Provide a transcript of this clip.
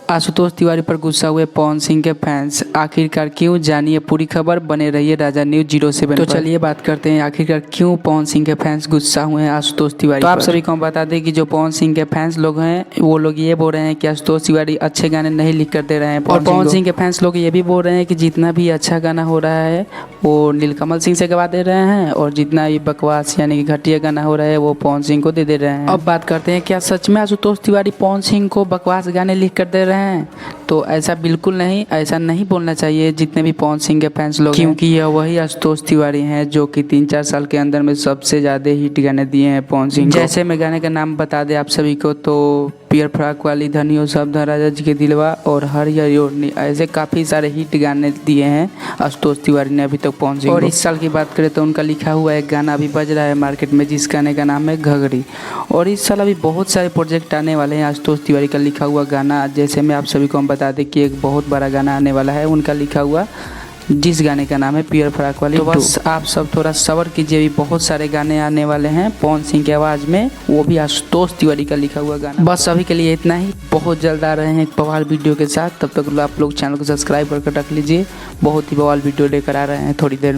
आशुतोष तिवारी पर गुस्सा हुए पवन सिंह के फैंस, आखिरकार क्यों? जानिए पूरी खबर, बने रहिए राजा न्यूज 07 तो चलिए बात करते हैं आखिरकार क्यों पवन सिंह के फैंस गुस्सा हुए हैं आशुतोष तिवारी तो आप सभी को हम बता दें कि जो पवन सिंह के फैंस लोग हैं वो लोग ये बोल रहे हैं कि आशुतोष तिवारी अच्छे गाने नहीं लिख कर दे रहे हैं, और पवन सिंह के फैंस लोग ये भी बोल रहे हैं कि जितना भी अच्छा गाना हो रहा है वो नीलकमल सिंह से गवा दे रहे हैं, और जितना भी बकवास यानी कि घटिया गाना हो रहा है वो पवन सिंह को दे रहे हैं। अब बात करते हैं, क्या सच में आशुतोष तिवारी पवन सिंह को बकवास गाने लिख कर दे रहे हैं? तो ऐसा बिल्कुल नहीं, ऐसा नहीं बोलना चाहिए जितने भी पवन सिंह के फैंस लोग, क्योंकि यह वही आशुतोष तिवारी हैं जो कि 3-4 साल के अंदर में सबसे ज़्यादा हिट गाने दिए हैं पवन सिंह को। जैसे मैं गाने का नाम बता दें आप सभी को तो पियर फ्राक वाली, धनियो सब राजा जी के दिलवा और हरियर योरनी, ऐसे काफ़ी सारे हिट गाने दिए हैं आशुतोष तिवारी ने अभी तक पवन सिंह को। और इस साल की बात करें तो उनका लिखा हुआ एक गाना अभी बज रहा है मार्केट में, जिस गाने का नाम है घघरी। और इस साल अभी बहुत सारे प्रोजेक्ट आने वाले हैं आशुतोष तिवारी का लिखा हुआ गाना। जैसे मैं आप सभी को हम बता दें कि एक बहुत बड़ा गाना आने वाला है उनका लिखा हुआ, जिस गाने का नाम है पियर फ्राक वाली। तो बस आप सब थोड़ा सब्र कीजिए, भी बहुत सारे गाने आने वाले हैं पवन सिंह की आवाज़ में, वो भी आशुतोष तिवारी का लिखा हुआ गाना। बस अभी के लिए इतना ही, बहुत जल्द आ रहे हैं एक बवाल वीडियो के साथ। तब तक आप लोग चैनल को सब्सक्राइब करके रख लीजिए, बहुत ही बवाल वीडियो लेकर आ रहे हैं थोड़ी देर में।